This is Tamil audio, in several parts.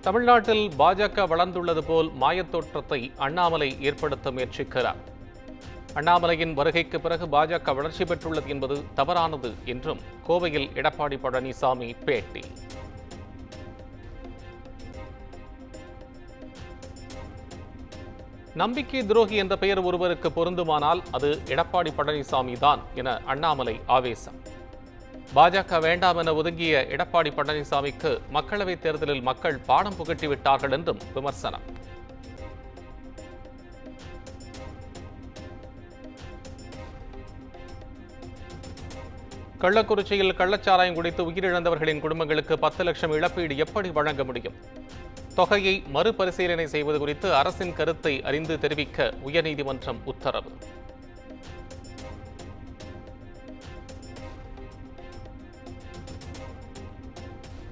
தமிழ்நாட்டில் பாஜக வளர்ந்துள்ளது போல் மாயத்தோற்றத்தை அண்ணாமலை ஏற்படுத்த முயற்சிக்கிறார். அண்ணாமலையின் வருகைக்கு பிறகு பாஜக வளர்ச்சி பெற்றுள்ளது என்பது தவறானது என்றும் கோவையில் எடப்பாடி பழனிசாமி பேட்டி. நம்பிக்கை துரோகி என்ற பெயர் ஒருவருக்கு பொருந்துமானால் அது எடப்பாடி பழனிசாமி தான் என அண்ணாமலை ஆவேசம். பாஜக வேண்டாம் என ஒதுங்கிய எடப்பாடி பழனிசாமிக்கு மக்களவைத் தேர்தலில் மக்கள் பாடம் புகட்டிவிட்டார்கள் என்றும் விமர்சனம். கள்ளக்குறிச்சியில் கள்ளச்சாராயம் குடித்து உயிரிழந்தவர்களின் குடும்பங்களுக்கு 10 லட்சம் இழப்பீடு எப்படி வழங்க முடியும்? தொகையை மறுபரிசீலனை செய்வது குறித்து அரசின் கருத்தை அறிந்து தெரிவிக்க உயர்நீதிமன்றம் உத்தரவு.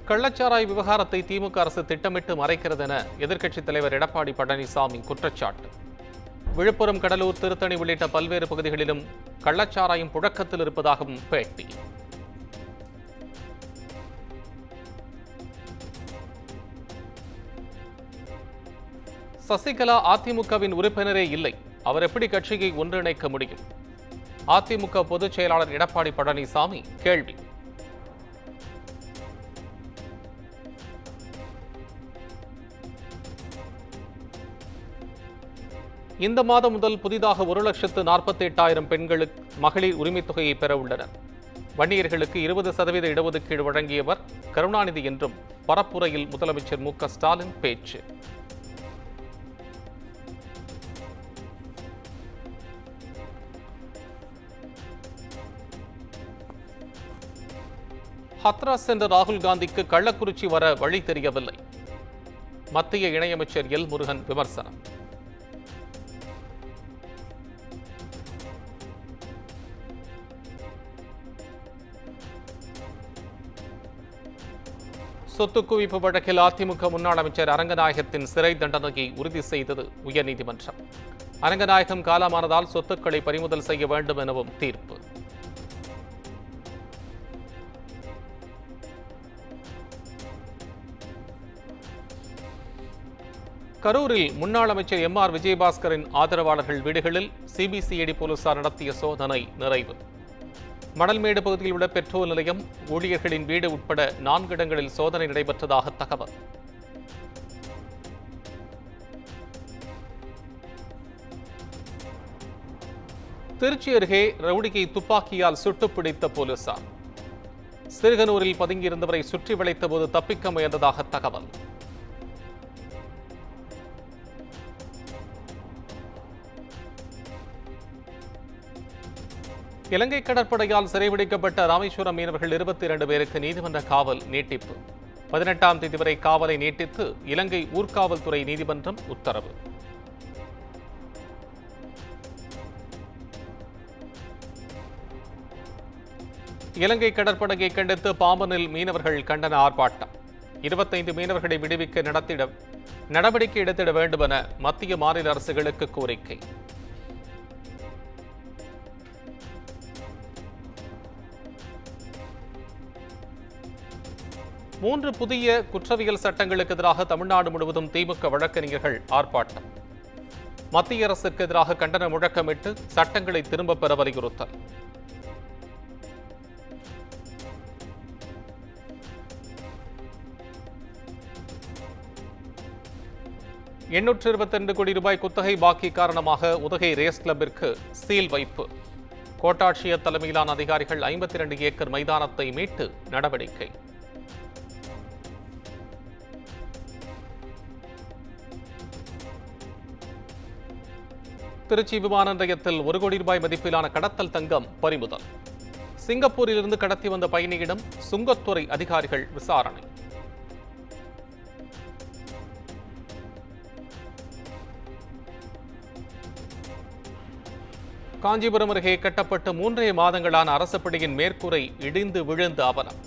கள்ளச்சாராய விவகாரத்தை திமுக அரசு திட்டமிட்டு மறைக்கிறது என எதிர்க்கட்சித் தலைவர் எடப்பாடி பழனிசாமி குற்றச்சாட்டு. விழுப்புரம், கடலூர், திருத்தணி உள்ளிட்ட பல்வேறு பகுதிகளிலும் கள்ளச்சாராயம் புழக்கத்தில் இருப்பதாகவும் பேட்டி. சசிகலா அதிமுகவின் உறுப்பினரே இல்லை, அவர் எப்படி கட்சியை ஒன்றிணைக்க முடியும்? அதிமுக பொதுச் செயலாளர் எடப்பாடி பழனிசாமி கேள்வி. இந்த மாதம் முதல் புதிதாக 1,48,000 பெண்களுக்கு மகளிர் உரிமைத் தொகையை பெற உள்ளனர். வன்னியர்களுக்கு 20% இடஒதுக்கீடு வழங்கியவர் கருணாநிதி என்றும் பரப்புரையில் முதலமைச்சர் மு க ஸ்டாலின் பேச்சு. ஹத்ராஸ் சென்ற ராகுல் காந்திக்கு கள்ளக்குறிச்சி வர வழி தெரியவில்லை. மத்திய இணையமைச்சர் எல் முருகன் விமர்சனம். சொத்து குவிப்பு வழக்கில் அதிமுக முன்னாள் அமைச்சர் அரங்கநாயகத்தின் சிறை தண்டனையை உறுதி செய்தது உயர்நீதிமன்றம். அரங்கநாயகம் காலமானதால் சொத்துக்களை பறிமுதல் செய்ய வேண்டும் எனவும் தீர்ப்பு. கரூரில் முன்னாள் அமைச்சர் MR விஜயபாஸ்கரின் ஆதரவாளர்கள் வீடுகளில் சிபிசிஐடி போலீசார் நடத்திய சோதனை நிறைவு. மணல்மேடு பகுதியில் உள்ள பெட்ரோல் நிலையம், ஊழியர்களின் வீடு உட்பட 4 இடங்களில் சோதனை நடைபெற்றதாக தகவல். திருச்சி அருகே ரவுடியை துப்பாக்கியால் சுட்டுப்பிடித்த போலீசார். சிறுகனூரில் பதுங்கியிருந்தவரை சுற்றி வளைத்தபோது தப்பிக்க முயன்றதாக தகவல். இலங்கை கடற்படையால் சிறைபிடிக்கப்பட்ட ராமேஸ்வரம் மீனவர்கள் 22 பேருக்கு நீதிமன்ற காவல் நீட்டிப்பு. 18ஆம் தேதி வரை காவலை நீட்டித்து இலங்கை ஊர்காவல்துறை நீதிமன்றம் உத்தரவு. இலங்கை கடற்படையை கண்டித்து பாம்பனில் மீனவர்கள் கண்டன ஆர்ப்பாட்டம். 25 மீனவர்களை விடுவிக்க நடவடிக்கை எடுத்திட வேண்டும் என மத்திய மாநில அரசுகளுக்கு கோரிக்கை. மூன்று புதிய குற்றவியல் சட்டங்களுக்கு எதிராக தமிழ்நாடு முழுவதும் திமுக வழக்கறிஞர்கள் ஆர்ப்பாட்டம். மத்திய அரசுக்கு எதிராக கண்டன முழக்கமிட்டு சட்டங்களை திரும்பப் பெற வலியுறுத்தல். ₹822 கோடி குத்தகை பாக்கி காரணமாக உதகை ரேஸ் கிளப்பிற்கு சீல் வைப்பு. கோட்டாட்சியர் தலைமையிலான அதிகாரிகள் 52 ஏக்கர் மைதானத்தை மீட்டு நடவடிக்கை. திருச்சி விமான நிலையத்தில் ₹1 கோடி மதிப்பிலான கடத்தல் தங்கம் பறிமுதல். சிங்கப்பூரிலிருந்து கடத்தி வந்த பயணியிடம் சுங்கத்துறை அதிகாரிகள் விசாரணை. காஞ்சிபுரம் அருகே கட்டப்பட்டு 3 மாதங்களான அரசு பள்ளியின் மேற்கூரை இடிந்து விழுந்து அவலம்.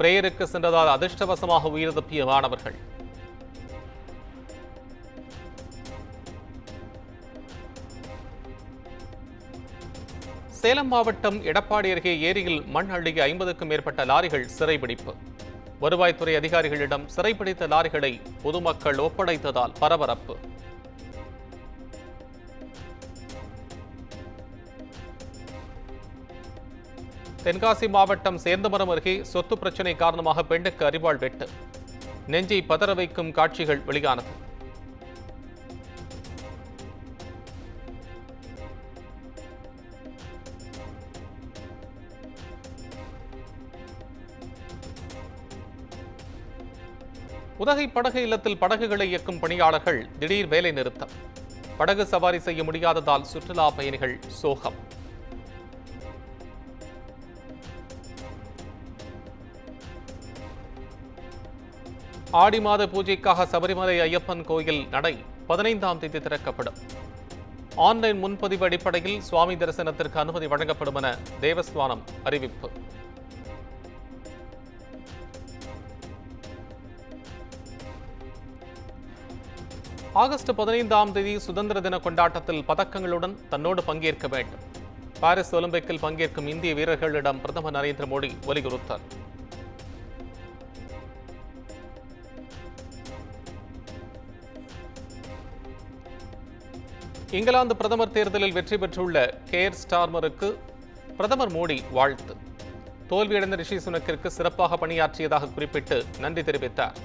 பிரேயருக்கு சென்றதால் அதிர்ஷ்டவசமாக உயிர் தப்பிய மாணவர்கள். சேலம் மாவட்டம் எடப்பாடி அருகே ஏரியில் மண் அள்ளிய 50க்கும் மேற்பட்ட லாரிகள் சிறைபிடிப்பு. வருவாய்த்துறை அதிகாரிகளிடம் சிறைப்பிடித்த லாரிகளை பொதுமக்கள் ஒப்படைத்ததால் பரபரப்பு. தென்காசி மாவட்டம் சேர்ந்தமரம் அருகே சொத்து பிரச்சினை காரணமாக பெண்ணுக்கு அரிவாள் வெட்டு. நெஞ்சை பதற வைக்கும் காட்சிகள் வெளியானது. உதகை படகு இல்லத்தில் படகுகளை இயக்கும் பணியாளர்கள் திடீர் வேலை நிறுத்தம். படகு சவாரி செய்ய முடியாததால் சுற்றுலா பயணிகள் சோகம். ஆடி மாத பூஜைக்காக சபரிமலை ஐயப்பன் கோயில் நடை 15ஆம் தேதி திறக்கப்படும். ஆன்லைன் முன்பதிவு அடிப்படையில் சுவாமி தரிசனத்திற்கு அனுமதி வழங்கப்படும் என தேவஸ்தானம் அறிவிப்பு. ஆகஸ்ட் 15ஆம் தேதி சுதந்திர தின கொண்டாட்டத்தில் பதக்கங்களுடன் தன்னோடு பங்கேற்க வேண்டும். பாரிஸ் ஒலிம்பிக்கில் பங்கேற்கும் இந்திய வீரர்களிடம் பிரதமர் நரேந்திர மோடி வலியுறுத்தல். இங்கிலாந்து பிரதமர் தேர்தலில் வெற்றி பெற்றுள்ள கேர் ஸ்டார்மருக்கு பிரதமர் மோடி வாழ்த்து. தோல்வியடைந்த ரிஷி சுனக்கிற்கு சிறப்பாக பணியாற்றியதாக குறிப்பிட்டு நன்றி தெரிவித்தார்.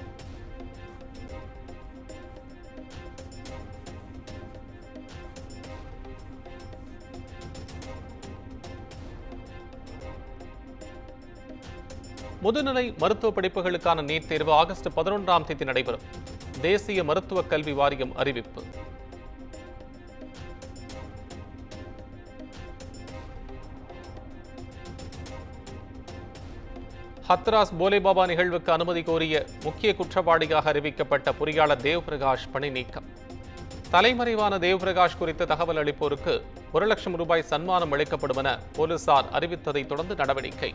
முதுநிலை மருத்துவ படிப்புகளுக்கான நீட் தேர்வு ஆகஸ்ட் 11ஆம் தேதி நடைபெறும். தேசிய மருத்துவ கல்வி வாரியம் அறிவிப்பு. ஹத்ராஸ் போலேபாபா நிகழ்வுக்கு அனுமதி கோரிய முக்கிய குற்றவாளியாக அறிவிக்கப்பட்ட பொறியாளர் தேவ்பிரகாஷ் பணி நீக்கம். தலைமறைவான தேவ்பிரகாஷ் குறித்த தகவல் அளிப்போருக்கு 1 லட்சம் ரூபாய் சன்மானம் அளிக்கப்படும் என போலீசார் அறிவித்ததை தொடர்ந்து நடவடிக்கை.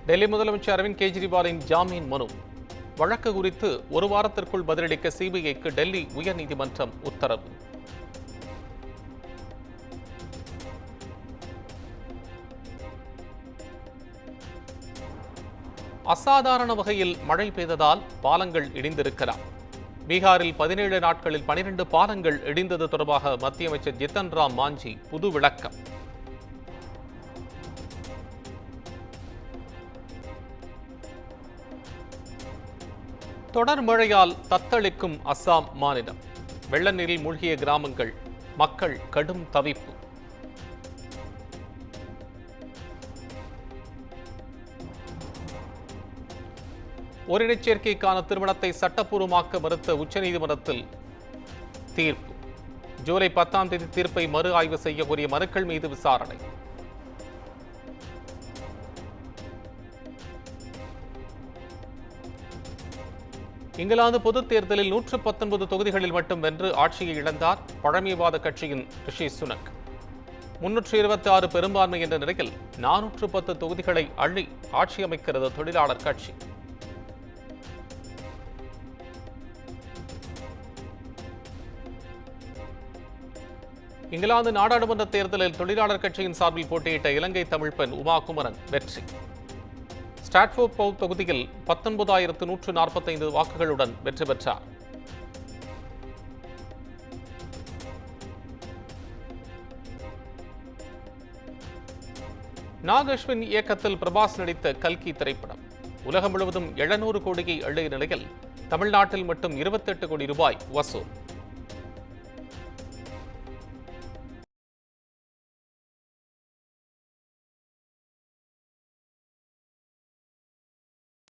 டெல்லி முதலமைச்சர் அரவிந்த் கெஜ்ரிவாலின் ஜாமீன் மனு வழக்கு குறித்து 1 வாரத்திற்குள் பதிலளிக்க சிபிஐக்கு டெல்லி உயர்நீதிமன்றம் உத்தரவு. அசாதாரண வகையில் மழை பெய்ததால் பாலங்கள் இடிந்திருக்கலாம். பீகாரில் 17 நாட்களில் 12 பாலங்கள் இடிந்தது தொடர்பாக மத்திய அமைச்சர் ஜித்தன் ராம் மாஞ்சி புது விளக்கம். தொடர் மழையால் தத்தளிக்கும் அஸ்ஸாம் மாநிலம். வெள்ள நீரில் மூழ்கிய கிராமங்கள், மக்கள் கடும் தவிப்பு. ஓரினச் சேர்க்கைக்கான திருமணத்தை சட்டப்பூர்வமாக்க மறுத்த உச்சநீதிமன்றத்தில் தீர்ப்பு. ஜூலை 10ஆம் தேதி தீர்ப்பை மறு ஆய்வு செய்ய கோரிய மனுக்கள் மீது விசாரணை. இங்கிலாந்து பொதுத் தேர்தலில் 119 தொகுதிகளில் மட்டும் வென்று ஆட்சியை இழந்தார் பழமைவாத கட்சியின் ரிஷி சுனக். 326 பெரும்பான்மை என்ற நிலையில் 410 தொகுதிகளை அள்ளி ஆட்சி அமைக்கிறது தொழிலாளர் கட்சி. இங்கிலாந்து நாடாளுமன்ற தேர்தலில் தொழிலாளர் கட்சியின் சார்பில் போட்டியிட்ட இலங்கை தமிழ் பெண் உமா குமரன் வெற்றி. ஸ்டாட்ஃபோர்ட் பவுல் தொகுதியில் 19,145 வாக்குகளுடன் வெற்றி பெற்றார். நாக் அஸ்வின் இயக்கத்தில் பிரபாஸ் நடித்த கல்கி திரைப்படம் உலகம் முழுவதும் 700 கோடியை அள்ளிய நிலையில் தமிழ்நாட்டில் மட்டும் 28 கோடி ரூபாய் வசூல்.